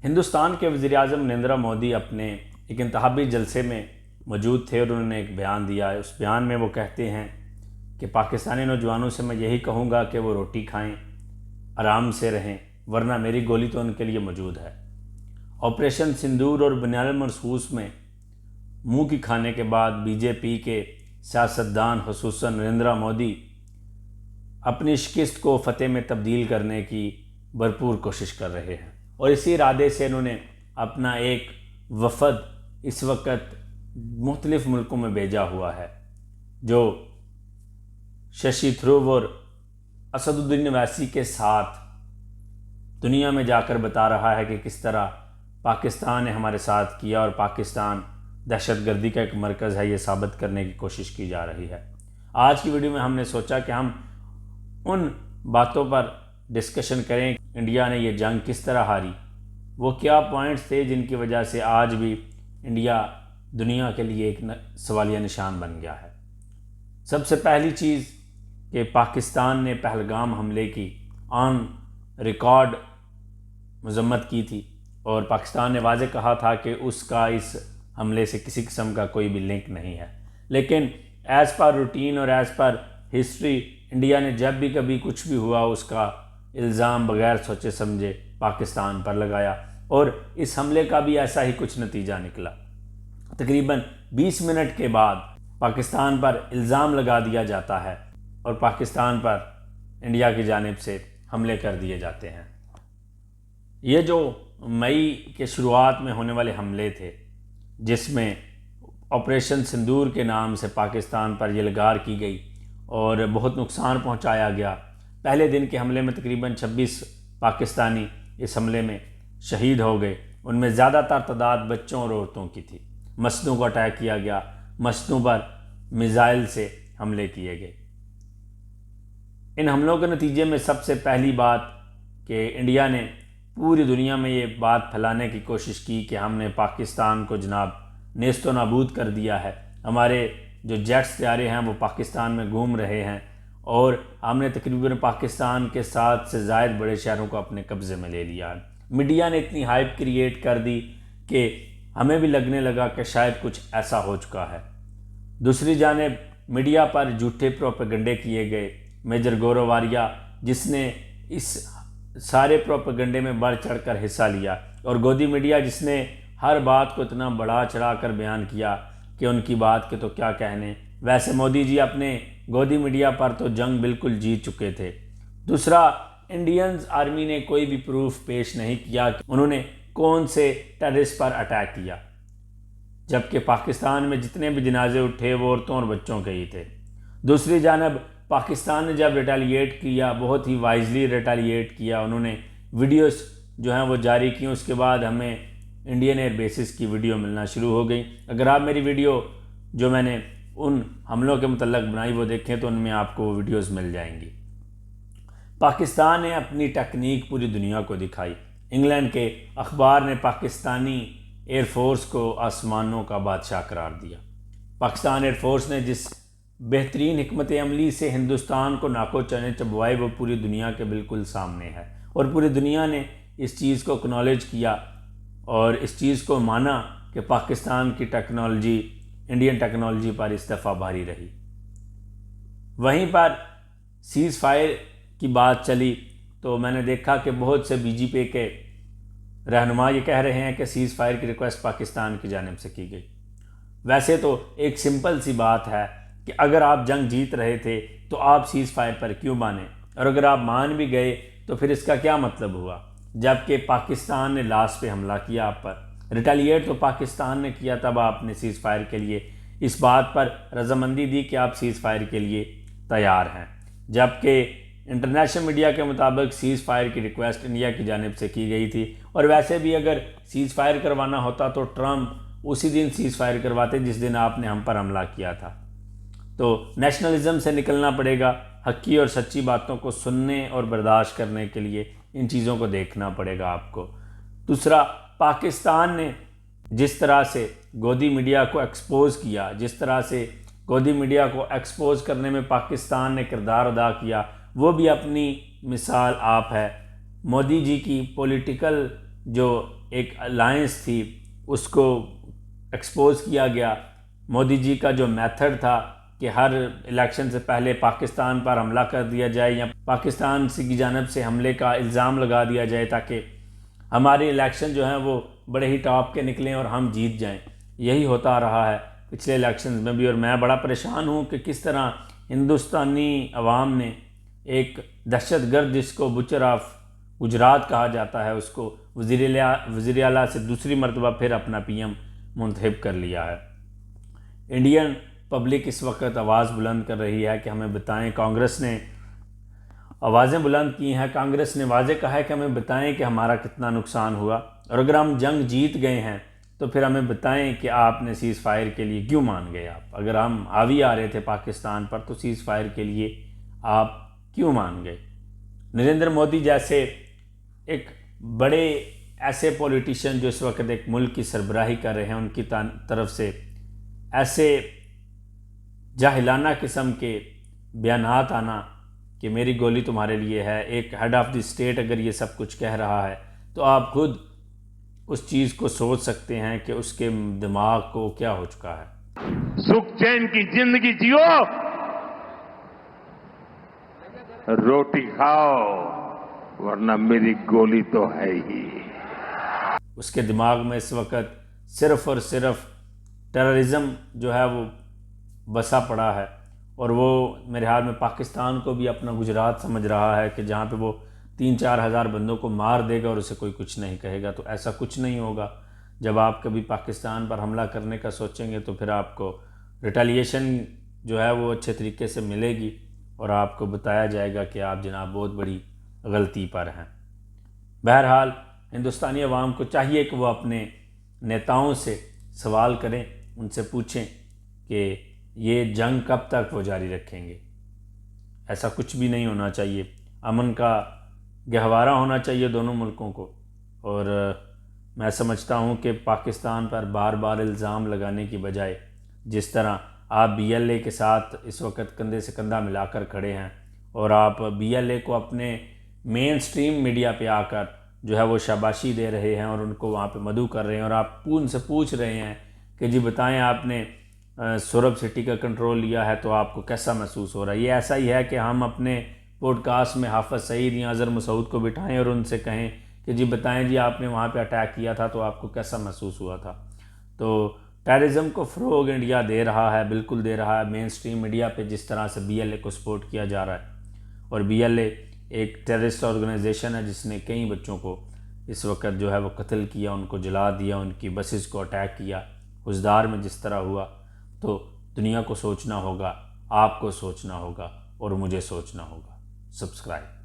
ہندوستان کے وزیر اعظم نریندر مودی اپنے ایک انتخابی جلسے میں موجود تھے اور انہوں نے ایک بیان دیا ہے۔ اس بیان میں وہ کہتے ہیں کہ پاکستانی نوجوانوں سے میں یہی کہوں گا کہ وہ روٹی کھائیں، آرام سے رہیں، ورنہ میری گولی تو ان کے لیے موجود ہے۔ آپریشن سندور اور بنیاد مرصوص میں منہ کی کھانے کے بعد بی جے پی کے سیاستدان خصوصاً نریندر مودی اپنی شکست کو فتح میں تبدیل کرنے کی بھرپور کوشش کر رہے ہیں، اور اسی ارادے سے انہوں نے اپنا ایک وفد اس وقت مختلف ملکوں میں بھیجا ہوا ہے، جو ششی تھرور اور اسد الدین اویسی کے ساتھ دنیا میں جا کر بتا رہا ہے کہ کس طرح پاکستان نے ہمارے ساتھ کیا اور پاکستان دہشت گردی کا ایک مرکز ہے، یہ ثابت کرنے کی کوشش کی جا رہی ہے۔ آج کی ویڈیو میں ہم نے سوچا کہ ہم ان باتوں پر ڈسکشن کریں کہ انڈیا نے یہ جنگ کس طرح ہاری، وہ کیا پوائنٹس تھے جن کی وجہ سے آج بھی انڈیا دنیا کے لیے ایک سوالیہ نشان بن گیا ہے۔ سب سے پہلی چیز کہ پاکستان نے پہلگام حملے کی آن ریکارڈ مذمت کی تھی، اور پاکستان نے واضح کہا تھا کہ اس کا اس حملے سے کسی قسم کا کوئی بھی لنک نہیں ہے، لیکن ایز پر روٹین اور ایز پر ہسٹری انڈیا نے جب بھی کبھی کچھ بھی ہوا اس کا الزام بغیر سوچے سمجھے پاکستان پر لگایا، اور اس حملے کا بھی ایسا ہی کچھ نتیجہ نکلا۔ تقریباً 20 منٹ کے بعد پاکستان پر الزام لگا دیا جاتا ہے اور پاکستان پر انڈیا کی جانب سے حملے کر دیے جاتے ہیں۔ یہ جو مئی کے شروعات میں ہونے والے حملے تھے، جس میں آپریشن سندور کے نام سے پاکستان پر یہ لگار کی گئی اور بہت نقصان پہنچایا گیا، پہلے دن کے حملے میں تقریباً 26 پاکستانی اس حملے میں شہید ہو گئے، ان میں زیادہ تر تعداد بچوں اور عورتوں کی تھی۔ مسجدوں کو اٹیک کیا گیا، مسجدوں پر میزائل سے حملے کیے گئے۔ ان حملوں کے نتیجے میں سب سے پہلی بات کہ انڈیا نے پوری دنیا میں یہ بات پھیلانے کی کوشش کی کہ ہم نے پاکستان کو جناب نیست و نابود کر دیا ہے، ہمارے جو جیٹس طیارے ہیں وہ پاکستان میں گھوم رہے ہیں، اور ہم نے تقریباً پاکستان کے 7 سے زائد بڑے شہروں کو اپنے قبضے میں لے لیا۔ میڈیا نے اتنی ہائپ کریٹ کر دی کہ ہمیں بھی لگنے لگا کہ شاید کچھ ایسا ہو چکا ہے۔ دوسری جانب میڈیا پر جھوٹے پروپیگنڈے کیے گئے۔ میجر گورو واریہ جس نے اس سارے پروپیگنڈے میں بڑھ چڑھ کر حصہ لیا، اور گودی میڈیا جس نے ہر بات کو اتنا بڑا چڑھا کر بیان کیا کہ ان کی بات کے تو کیا کہنے۔ ویسے مودی جی اپنے گودی میڈیا پر تو جنگ بالکل جیت چکے تھے۔ دوسرا، انڈینز آرمی نے کوئی بھی پروف پیش نہیں کیا کہ انہوں نے کون سے ٹیررسٹ پر اٹیک کیا، جبکہ پاکستان میں جتنے بھی جنازے اٹھے وہ عورتوں اور بچوں کے ہی تھے۔ دوسری جانب پاکستان نے جب ریٹیلیٹ کیا، بہت ہی وائزلی ریٹیلیٹ کیا، انہوں نے ویڈیوز جو ہیں وہ جاری کی، اس کے بعد ہمیں انڈین ایئر بیسز کی ویڈیو ملنا شروع ہو گئی۔ اگر آپ میری ویڈیو جو میں نے ان حملوں کے متعلق بنائی وہ دیکھیں تو ان میں آپ کو وہ ویڈیوز مل جائیں گی۔ پاکستان نے اپنی ٹیکنیک پوری دنیا کو دکھائی۔ انگلینڈ کے اخبار نے پاکستانی ایئر فورس کو آسمانوں کا بادشاہ قرار دیا۔ پاکستان ایئر فورس نے جس بہترین حکمت عملی سے ہندوستان کو ناکو چنے چبوائے وہ پوری دنیا کے بالکل سامنے ہے، اور پوری دنیا نے اس چیز کو اکنالج کیا اور اس چیز کو مانا کہ پاکستان کی ٹیکنالوجی انڈین ٹیکنالوجی پر اس دفعہ بھاری رہی۔ وہیں پر سیز فائر کی بات چلی تو میں نے دیکھا کہ بہت سے بی جے پی کے رہنما یہ کہہ رہے ہیں کہ سیز فائر کی ریکویسٹ پاکستان کی جانب سے کی گئی۔ ویسے تو ایک سمپل سی بات ہے کہ اگر آپ جنگ جیت رہے تھے تو آپ سیز فائر پر کیوں مانے، اور اگر آپ مان بھی گئے تو پھر اس کا کیا مطلب ہوا، جبکہ پاکستان نے لاسٹ پہ حملہ کیا آپ پر۔ ریٹیلیٹ تو پاکستان نے کیا، تب آپ نے سیز فائر کے لیے اس بات پر رضامندی دی کہ آپ سیز فائر کے لیے تیار ہیں، جبکہ انٹرنیشنل میڈیا کے مطابق سیز فائر کی ریکویسٹ انڈیا کی جانب سے کی گئی تھی، اور ویسے بھی اگر سیز فائر کروانا ہوتا تو ٹرمپ اسی دن سیز فائر کرواتے جس دن آپ نے ہم پر حملہ کیا تھا۔ تو نیشنلزم سے نکلنا پڑے گا، حقی اور سچی باتوں کو سننے اور برداشت کرنے کے لیے ان چیزوں کو دیکھنا پڑے گا آپ کو۔ دوسرا، پاکستان نے جس طرح سے گودی میڈیا کو ایکسپوز کیا، جس طرح سے گودی میڈیا کو ایکسپوز کرنے میں پاکستان نے کردار ادا کیا، وہ بھی اپنی مثال آپ ہے۔ مودی جی کی پولیٹیکل جو ایک الائنس تھی اس کو ایکسپوز کیا گیا۔ مودی جی کا جو میتھڈ تھا کہ ہر الیکشن سے پہلے پاکستان پر حملہ کر دیا جائے یا پاکستان کی جانب سے حملے کا الزام لگا دیا جائے تاکہ ہمارے الیکشن جو ہیں وہ بڑے ہی ٹاپ کے نکلیں اور ہم جیت جائیں، یہی ہوتا رہا ہے پچھلے الیکشنز میں بھی۔ اور میں بڑا پریشان ہوں کہ کس طرح ہندوستانی عوام نے ایک دہشت گرد جس کو بچر آف گجرات کہا جاتا ہے اس کو وزیر اعلیٰ سے دوسری مرتبہ پھر اپنا پی ایم منتخب کر لیا ہے۔ انڈین پبلک اس وقت آواز بلند کر رہی ہے کہ ہمیں بتائیں، کانگریس نے آوازیں بلند کی ہیں، کانگریس نے واضح کہا ہے کہ ہمیں بتائیں کہ ہمارا کتنا نقصان ہوا، اور اگر ہم جنگ جیت گئے ہیں تو پھر ہمیں بتائیں کہ آپ نے سیز فائر کے لیے کیوں مان گئے۔ آپ اگر ہم حاوی آ رہے تھے پاکستان پر تو سیز فائر کے لیے آپ کیوں مان گئے۔ نریندر مودی جیسے ایک بڑے ایسے پولیٹیشین جو اس وقت ایک ملک کی سربراہی کر رہے ہیں، ان کی طرف سے ایسے جاہلانہ قسم کے بیانات آنا کہ میری گولی تمہارے لیے ہے، ایک ہیڈ آف دی اسٹیٹ اگر یہ سب کچھ کہہ رہا ہے تو آپ خود اس چیز کو سوچ سکتے ہیں کہ اس کے دماغ کو کیا ہو چکا ہے۔ سکھ چین کی زندگی جیو، روٹی کھاؤ ورنہ میری گولی تو ہے ہی۔ اس کے دماغ میں اس وقت صرف اور صرف ٹیررزم جو ہے وہ بسا پڑا ہے، اور وہ میرے خیال میں پاکستان کو بھی اپنا گجرات سمجھ رہا ہے کہ جہاں پہ وہ 3-4 ہزار بندوں کو مار دے گا اور اسے کوئی کچھ نہیں کہے گا۔ تو ایسا کچھ نہیں ہوگا۔ جب آپ کبھی پاکستان پر حملہ کرنے کا سوچیں گے تو پھر آپ کو ریٹیلیشن جو ہے وہ اچھے طریقے سے ملے گی اور آپ کو بتایا جائے گا کہ آپ جناب بہت بڑی غلطی پر ہیں۔ بہرحال ہندوستانی عوام کو چاہیے کہ وہ اپنے نیتاؤں سے سوال کریں، ان سے پوچھیں کہ یہ جنگ کب تک وہ جاری رکھیں گے۔ ایسا کچھ بھی نہیں ہونا چاہیے، امن کا گہوارہ ہونا چاہیے دونوں ملکوں کو۔ اور میں سمجھتا ہوں کہ پاکستان پر بار بار الزام لگانے کی بجائے جس طرح آپ بی ایل اے کے ساتھ اس وقت کندھے سے کندھا ملا کر کھڑے ہیں اور آپ بی ایل اے کو اپنے مین سٹریم میڈیا پہ آ کر جو ہے وہ شاباشی دے رہے ہیں اور ان کو وہاں پہ مدعو کر رہے ہیں، اور آپ ان سے پوچھ رہے ہیں کہ جی بتائیں آپ نے سورب سٹی کا کنٹرول لیا ہے تو آپ کو کیسا محسوس ہو رہا ہے۔ یہ ایسا ہی ہے کہ ہم اپنے پوڈ کاسٹ میں حافظ سعید یا اظہر مسعود کو بٹھائیں اور ان سے کہیں کہ جی بتائیں جی آپ نے وہاں پہ اٹیک کیا تھا تو آپ کو کیسا محسوس ہوا تھا۔ تو ٹیررزم کو فروغ انڈیا دے رہا ہے، بالکل دے رہا ہے۔ مین سٹریم میڈیا پہ جس طرح سے بی ایل اے کو سپورٹ کیا جا رہا ہے، اور بی ایل اے ایک ٹیررسٹ آرگنائزیشن ہے جس نے کئی بچوں کو اس وقت جو ہے وہ قتل کیا، ان کو جلا دیا، ان کی بسز کو اٹیک کیا، حزدار میں جس طرح ہوا۔ تو دنیا کو سوچنا ہوگا، آپ کو سوچنا ہوگا اور مجھے سوچنا ہوگا۔ سبسکرائب۔